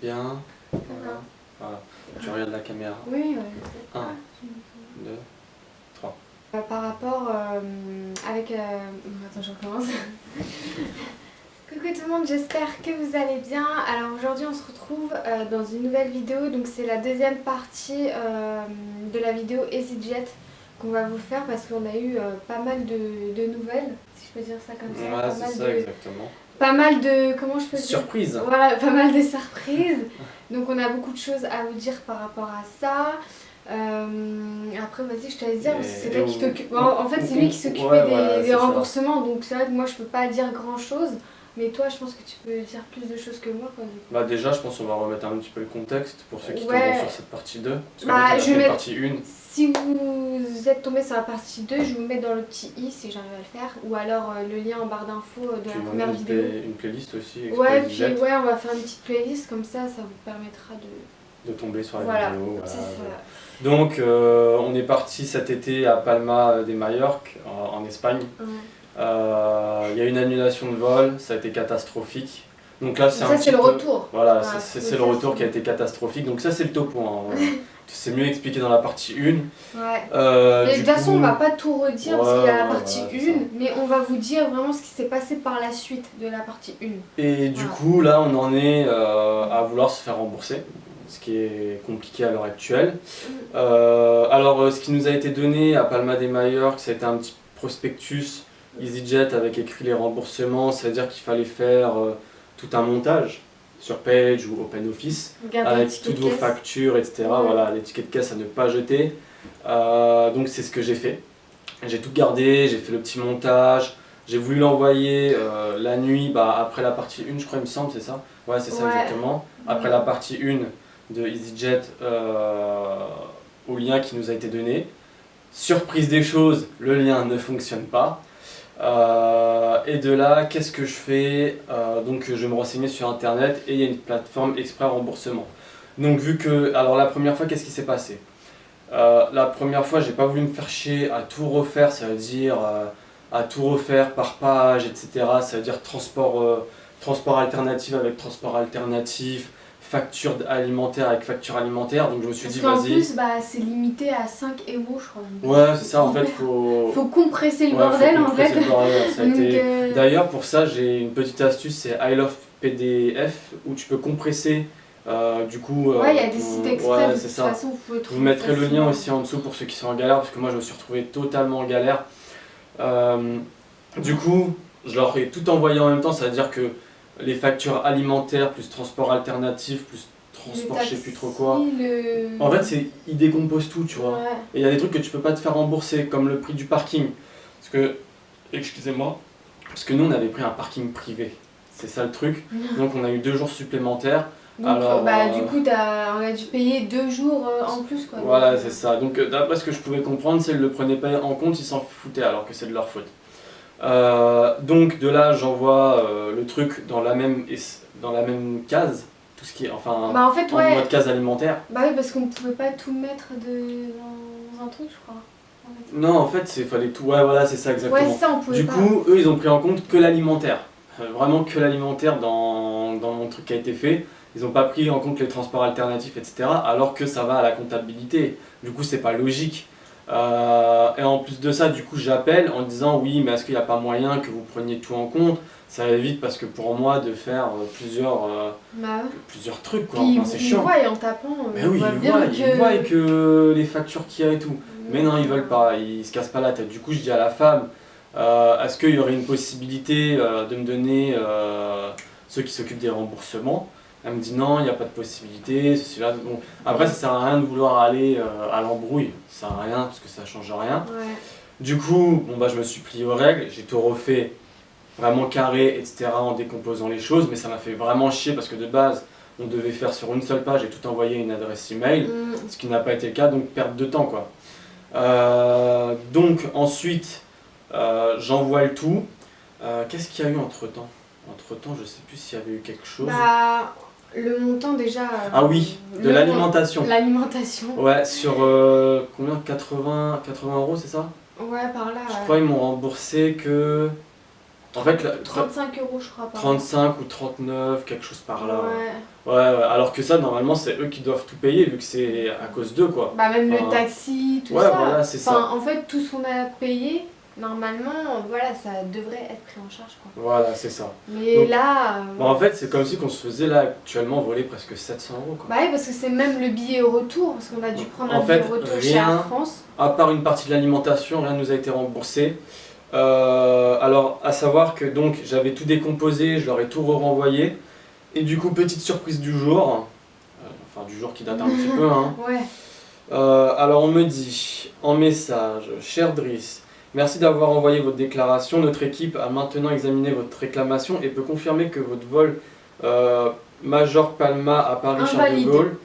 Bien. Voilà. Voilà. Tu regardes la caméra. Oui, 1, 2, 3. Par rapport avec... Attends, je recommence. Coucou tout le monde, j'espère que vous allez bien. Alors aujourd'hui on se retrouve dans une nouvelle vidéo. Donc c'est la deuxième partie de la vidéo EasyJet qu'on va vous faire parce qu'on a eu pas mal de nouvelles, si je peux dire ça comme ça. Ouais, c'est ça, exactement. Pas mal de... comment je peux dire ? Surprise. Voilà, pas mal de surprises. Donc on a beaucoup de choses à vous dire par rapport à ça. Après vas-y, je te laisse dire parce que c'est toi qui t'occupe. En fait c'est lui qui s'occupait des remboursements, donc c'est vrai que moi je peux pas dire grand chose. Mais toi je pense que tu peux dire plus de choses que moi quoi, du coup. Bah déjà je pense qu'on va remettre un petit peu le contexte pour ceux qui tombent sur cette partie 2. Parce que Bah, je vais partie 1. Si vous êtes tombé sur la partie 2, je vous mets dans le petit i si j'arrive à le faire. Ou alors le lien en barre d'infos de la première vidéo. Une playlist aussi. Ouais, puis ouais, on va faire une petite playlist comme ça vous permettra de tomber sur la vidéo. Voilà. C'est ça. Donc on est parti cet été à Palma de Majorque en Espagne. Ouais. Y a une annulation de vol, ça a été catastrophique. Donc là c'est le retour. Voilà, c'est le retour qui a été catastrophique. Donc ça c'est le topo. Hein. C'est mieux expliqué dans la partie 1. Ouais. De toute façon on va pas tout redire parce qu'il y a la partie 1, mais on va vous dire vraiment ce qui s'est passé par la suite de la partie 1. Et du coup là on en est à vouloir se faire rembourser, ce qui est compliqué à l'heure actuelle. Alors ce qui nous a été donné à Palma de Majorque, ça a été un petit prospectus EasyJet avec écrit les remboursements, c'est-à-dire qu'il fallait faire tout un montage sur Page ou OpenOffice avec toutes vos factures, etc. Ouais. Voilà, les tickets de caisse à ne pas jeter. Donc c'est ce que j'ai fait. J'ai tout gardé, j'ai fait le petit montage. J'ai voulu l'envoyer la nuit, après la partie 1, je crois, il me semble, c'est ça? Ouais, c'est ça exactement. Après la partie 1 de EasyJet au lien qui nous a été donné. Surprise des choses, le lien ne fonctionne pas. Et de là, qu'est-ce que je fais? Donc je vais me renseigner sur internet et il y a une plateforme exprès remboursement. Donc vu que, alors la première fois, qu'est-ce qui s'est passé? La première fois, j'ai pas voulu me faire chier à tout refaire, ça veut dire à tout refaire par page, etc. Ça veut dire transport alternatif avec transport alternatif, facture alimentaire avec facture alimentaire, donc je me suis dit vas-y. Parce qu'en plus c'est limité à 5 euros je crois. Ouais c'est ça, en fait faut compresser le bordel en fait. Ça a été... D'ailleurs pour ça j'ai une petite astuce, c'est I Love PDF où tu peux compresser du coup... ouais il y a des sites exprès, de toute façon vous pouvez trouver. Vous mettrez le lien aussi en dessous pour ceux qui sont en galère, parce que moi je me suis retrouvé totalement en galère. Du coup je leur ai tout envoyé en même temps, ça veut dire que les factures alimentaires, plus transport alternatif, plus transport je sais plus trop quoi. En fait, ils décomposent tout, tu vois. Ouais. Et il y a des trucs que tu peux pas te faire rembourser, comme le prix du parking. Parce que, excusez-moi, parce que nous on avait pris un parking privé. C'est ça le truc. Donc on a eu 2 jours supplémentaires. Donc alors, du coup on a dû payer 2 jours en plus quoi. Voilà, c'est ça. Donc d'après ce que je pouvais comprendre, c'est qu'ils le prenaient pas en compte, ils s'en foutaient alors que c'est de leur faute. Donc de là j'envoie le truc dans la même case, tout ce qui est en mode case alimentaire. Bah oui parce qu'on pouvait pas tout mettre dans un truc je crois. Non en fait fallait tout, ouais voilà c'est ça exactement. Ouais, ça, on pouvait du coup eux ils ont pris en compte que l'alimentaire, vraiment que l'alimentaire dans mon truc qui a été fait. Ils n'ont pas pris en compte les transports alternatifs etc. alors que ça va à la comptabilité, du coup c'est pas logique. Et en plus de ça, du coup, j'appelle en disant oui, mais est-ce qu'il n'y a pas moyen que vous preniez tout en compte? Ça évite parce que pour moi de faire plusieurs trucs quoi. Enfin, c'est chiant. Ils voient et en tapant. Mais oui, ils voient que les factures qu'il y a et tout. Mais non, ils veulent pas, ils se cassent pas la tête. Du coup, je dis à la femme, est-ce qu'il y aurait une possibilité de me donner ceux qui s'occupent des remboursements? Elle me dit non, il n'y a pas de possibilité, ceci là. Bon. Après, ça sert à rien de vouloir aller à l'embrouille, ça sert à rien parce que ça change rien. Ouais. Du coup, je me suis plié aux règles, j'ai tout refait vraiment carré, etc. en décomposant les choses, mais ça m'a fait vraiment chier parce que de base, on devait faire sur une seule page et tout envoyer une adresse email, ce qui n'a pas été le cas, donc perte de temps quoi. Donc ensuite, j'envoie le tout. Qu'est-ce qu'il y a eu entre temps? Entre temps, je sais plus s'il y avait eu quelque chose. Le montant déjà... ah oui, de l'alimentation. L'alimentation. Ouais, sur combien? 80 euros, c'est ça? Ouais, par là. Je crois qu'ils m'ont remboursé que En fait, 35 € je crois. 35 ou 39, quelque chose par là. Ouais. Ouais, alors que ça, normalement, c'est eux qui doivent tout payer vu que c'est à cause d'eux, quoi. Bah même Enfin, le taxi, tout ouais, ça. voilà, c'est ça. En fait, tout ce qu'on a payé, normalement, voilà, ça devrait être pris en charge, quoi. Voilà, c'est ça. Mais Donc, là... Bah, en fait, c'est comme si qu'on se faisait là actuellement voler presque 700 €, quoi. Bah oui, parce que c'est même le billet au retour, parce qu'on a dû prendre En un billet fait, au retour chez rien, Air France. à part une partie de l'alimentation, rien ne nous a été remboursé. Alors, à savoir que donc j'avais tout décomposé, je leur ai tout renvoyé. Et du coup, petite surprise du jour, enfin du jour qui date un petit peu, hein. Ouais. Alors on me dit en message, cher Driss, merci d'avoir envoyé votre déclaration. Notre équipe a maintenant examiné votre réclamation et peut confirmer que votre vol Major Palma à Paris-Charles de Invalide. Gaulle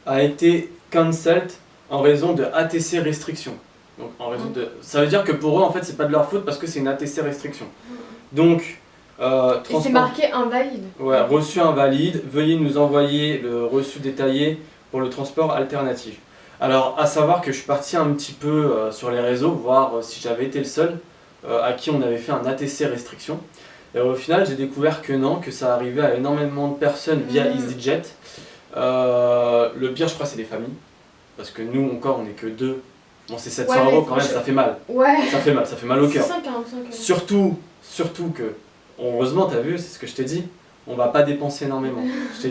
a été cancelled en raison de ATC restriction. Donc en raison de... Ça veut dire que pour eux en fait c'est pas de leur faute parce que c'est une ATC restriction. Donc Et c'est marqué invalide. Ouais, reçu invalide, veuillez nous envoyer le reçu détaillé pour le transport alternatif. Alors, à savoir que je suis parti un petit peu sur les réseaux, voir si j'avais été le seul à qui on avait fait un ATC restriction. Et au final, j'ai découvert que non, que ça arrivait à énormément de personnes via EasyJet. Le pire, je crois, c'est les familles. Parce que nous, encore, on n'est que deux. Bon, c'est 700 € quand même, ça fait mal. Ouais. Ça fait mal au cœur. 5 €. Surtout que, heureusement, t'as vu, c'est ce que je t'ai dit, on va pas dépenser énormément. Je t'ai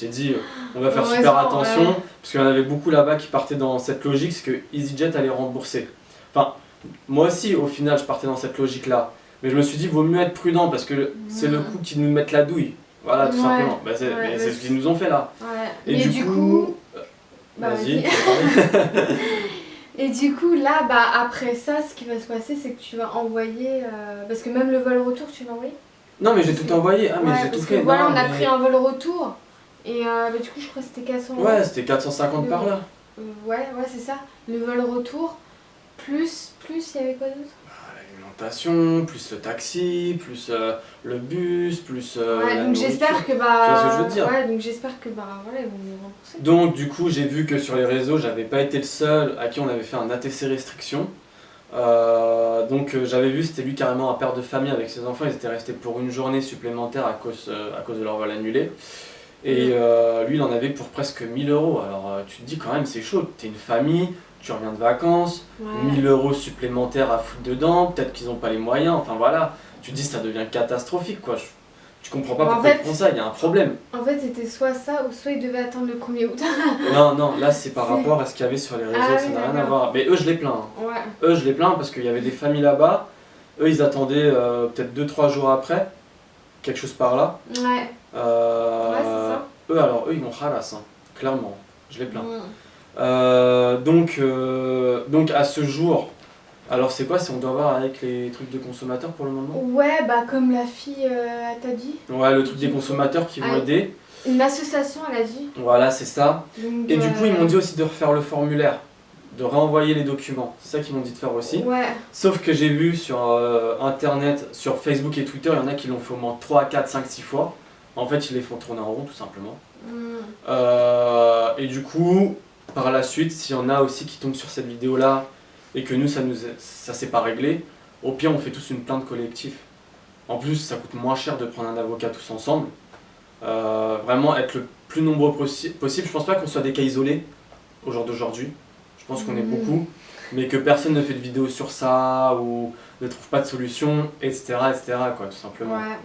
dit, on va faire super attention, ouais. parce qu'il y en avait beaucoup là-bas qui partaient dans cette logique, c'est que EasyJet allait rembourser. Enfin, moi aussi, au final, je partais dans cette logique-là. Mais je me suis dit, vaut mieux être prudent, parce que c'est le coup qu'ils nous mettent la douille. Voilà, tout simplement. Bah, c'est ce qu'ils nous ont fait là. Ouais. Et mais du coup... Vas-y. Et du coup, là, bah, après ça, ce qui va se passer, c'est que tu vas envoyer... Parce que même le vol retour, tu vas envoyer. Non, mais j'ai tout envoyé. Ah, mais ouais, j'ai tout parce fait. que voilà, non, on a mais... pris un vol retour. Et bah, du coup, je crois que c'était 400 €. Ouais, c'était 450 par là. Ouais, c'est ça. Le vol retour, plus il y avait quoi d'autre? L'alimentation, plus le taxi, plus le bus, plus ouais, la donc j'espère que bah... Tu vois ce que je veux dire? Ouais, donc j'espère que bah voilà, ils vont nous rembourser. Donc du coup, j'ai vu que sur les réseaux, j'avais pas été le seul à qui on avait fait un ATC restriction. Donc j'avais vu, c'était lui carrément un père de famille avec ses enfants, ils étaient restés pour une journée supplémentaire à cause de leur vol annulé. Et lui, il en avait pour presque 1000 €. Alors tu te dis quand même, c'est chaud, t'es une famille, tu reviens de vacances, Ouais. 1000 € supplémentaires à foutre dedans, peut-être qu'ils n'ont pas les moyens, enfin voilà. Tu te dis, ça devient catastrophique quoi. Tu comprends pas pourquoi ils font ça, il y a un problème. En fait, c'était soit ça, ou soit ils devaient attendre le 1er août. Non, là c'est par rapport à ce qu'il y avait sur les réseaux, ça n'a rien à voir. Mais eux, je les plains. Hein. Ouais. Eux, je les plains parce qu'il y avait des familles là-bas. Eux, ils attendaient peut-être 2-3 jours après, quelque chose par là. Ouais. Ouais, c'est ça. Eux, ils vont halas, hein, clairement. Je les plains. Donc, à ce jour, alors c'est quoi? On doit voir avec les trucs de consommateurs pour le moment? Ouais, bah comme la fille t'a dit. Ouais, le truc des consommateurs qui vont aider. Une association, elle a dit. Voilà, c'est ça. Donc, Et du coup, ils m'ont dit aussi de refaire le formulaire, de renvoyer les documents. C'est ça qu'ils m'ont dit de faire aussi. Ouais. Sauf que j'ai vu sur internet, sur Facebook et Twitter, il y en a qui l'ont fait au moins 3, 4, 5, 6 fois. En fait, ils les font tourner en rond tout simplement. Et du coup, par la suite, s'il y en a aussi qui tombent sur cette vidéo là et que nous, ça s'est pas réglé, au pire, on fait tous une plainte collective. En plus, ça coûte moins cher de prendre un avocat tous ensemble. Vraiment être le plus nombreux possible. Je pense pas qu'on soit des cas isolés au jour d'aujourd'hui. Je pense qu'on est beaucoup, mais que personne ne fait de vidéo sur ça ou ne trouve pas de solution, etc., quoi, tout simplement. Ouais.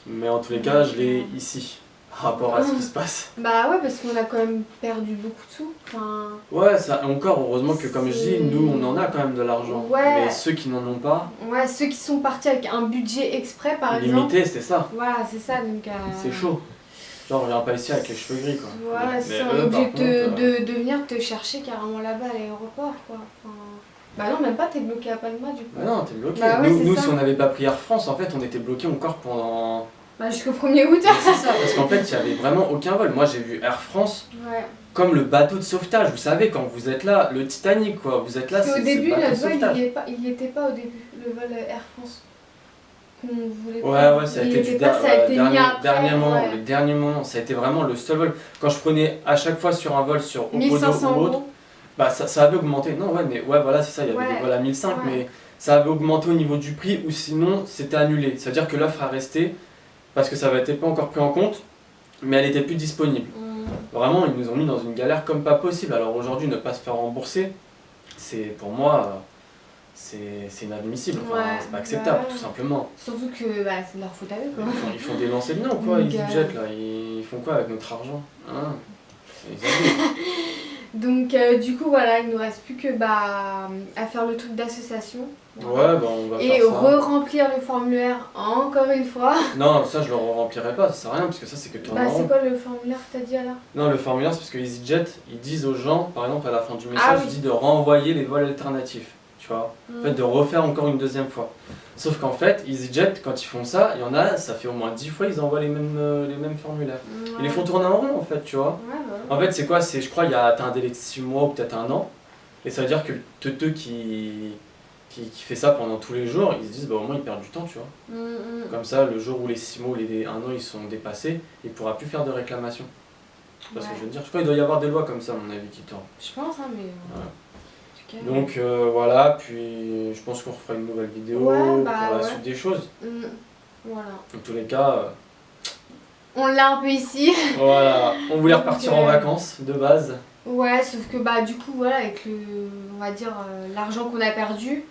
Mais en tous les cas, je l'ai ici, par rapport à ce qui se passe. Bah ouais, parce qu'on a quand même perdu beaucoup de sous. Enfin... Ouais, ça, encore heureusement que comme je dis, nous on en a quand même de l'argent. Ouais. Mais ceux qui n'en ont pas... Ouais, ceux qui sont partis avec un budget exprès par exemple. Limité, c'est ça. Voilà, c'est ça. Donc, c'est chaud. Genre, on vient pas ici avec les cheveux gris quoi. Voilà, c'est ça. Eux, Obligé de venir te chercher carrément là-bas à l'aéroport quoi. Enfin... Bah non, même pas, t'es bloqué à Palma du coup. Bah non, t'es bloqué. Bah ouais, nous si on n'avait pas pris Air France, en fait, on était bloqué encore pendant... Bah jusqu'au 1er août. C'est ça, parce qu'en fait, il n'y avait vraiment aucun vol. Moi, j'ai vu Air France comme le bateau de sauvetage. Vous savez, quand vous êtes là, le Titanic, quoi. Vous êtes là, c'est le début, bateau de notre vol, sauvetage. il n'y était pas au début, le vol Air France. Qu'on voulait Ouais, ça a été du dernier moment. Ça a été vraiment le seul vol. Quand je prenais à chaque fois sur un vol sur Opodo 1500 ou autre, €. bah ça avait augmenté. Non, ouais, mais ouais, voilà, c'est ça. Il y avait des vols à 1005, mais ça avait augmenté au niveau du prix ou sinon c'était annulé. C'est-à-dire que l'offre a resté parce que ça n'avait été pas encore pris en compte, mais elle était plus disponible. Vraiment, ils nous ont mis dans une galère comme pas possible. Alors aujourd'hui, ne pas se faire rembourser, c'est pour moi, c'est inadmissible. Enfin, Ouais, c'est pas acceptable, bah, tout simplement. surtout que bah, c'est de leur faute à eux quoi. Ils font des lancers de nom, quoi, Donc, EasyJet, là. Ils font quoi avec notre argent, hein? Ils abusent. Donc du coup voilà, il nous reste plus que bah, à faire le truc d'association. Ouais, bah on va Et faire ça. re-remplir le formulaire encore une fois. Non, ça je le remplirai pas, ça sert à rien, parce que ça c'est que tourner Bah en c'est rond. quoi le formulaire que t'as dit alors? Non, le formulaire, c'est parce que EasyJet, ils disent aux gens, par exemple à la fin du message, Ah oui. ils disent de renvoyer les vols alternatifs, tu vois. En fait, de refaire encore une deuxième fois. Sauf qu'en fait, EasyJet, quand ils font ça, il y en a, ça fait au moins 10 fois, ils envoient les mêmes formulaires. Ouais. Ils les font tourner en rond, en fait, tu vois. Ouais, bah. En fait, c'est quoi? Je crois, t'as un délai de 6 mois ou peut-être un an. Et ça veut dire que le teuteux qui fait ça pendant tous les jours, ils se disent, bah au moins, il perd du temps, tu vois. Comme ça, le jour où les 6 mois ou les 1 an, ils sont dépassés, il ne pourra plus faire de réclamation. Tu vois ce que je veux dire? Je crois qu'il doit y avoir des lois comme ça, à mon avis, qui tournent. Je pense, hein, mais. Ouais. En tout cas, Donc voilà, puis je pense qu'on refera une nouvelle vidéo Ouais, bah, pour la ouais. suite des choses. Voilà. Dans tous les cas, On l'a un peu ici. voilà, on voulait Donc, repartir en vacances de base. Ouais, sauf que bah du coup voilà avec le, on va dire l'argent qu'on a perdu,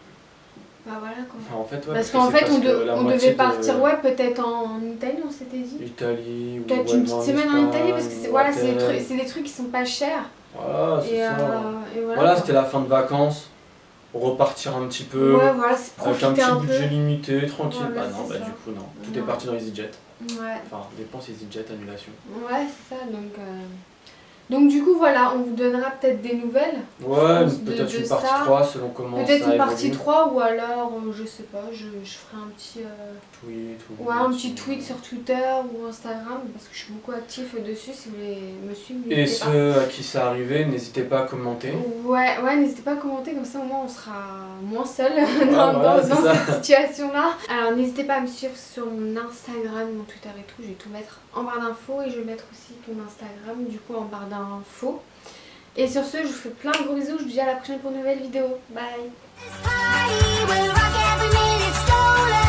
bah voilà quoi. Enfin, en fait, ouais, parce que qu'en c'est fait la on moitié devait partir ouais peut-être en Italie on s'était dit. Italie ou Peut-être ouais, une petite semaine en Italie parce que c'est voilà c'est Athènes. des trucs qui sont pas chers. Voilà, c'est ça. Et voilà. Voilà, quoi. c'était la fin de vacances. Repartir un petit peu. Ouais voilà c'est Avec profiter un un petit peu. budget limité, tranquille. Voilà, bah non, c'est bah ça. du coup, non. Tout Non. est parti dans EasyJet. Ouais. Enfin, dépenses EasyJet, annulation. Ouais c'est ça donc du coup voilà on vous donnera peut-être des nouvelles. Ouais, pense peut-être de une partie ça. 3 selon comment ça Peut-être une évolue. partie 3 ou alors je sais pas je ferai un petit Tweet ou ouais, un petit tweet sur Twitter ou Instagram parce que je suis beaucoup actif dessus si vous voulez me suivre. Et N'hésitez pas. ceux à qui ça arrivé, n'hésitez pas à commenter. Ouais, n'hésitez pas à commenter comme ça au moins on sera moins seul voilà, dans c'est ça. cette situation-là. Alors n'hésitez pas à me suivre sur mon Instagram, mon Twitter et tout, je vais tout mettre en barre d'infos et je vais mettre aussi ton Instagram du coup en barre d'infos. Et sur ce, je vous fais plein de gros bisous, je vous dis à la prochaine pour une nouvelle vidéo. Bye.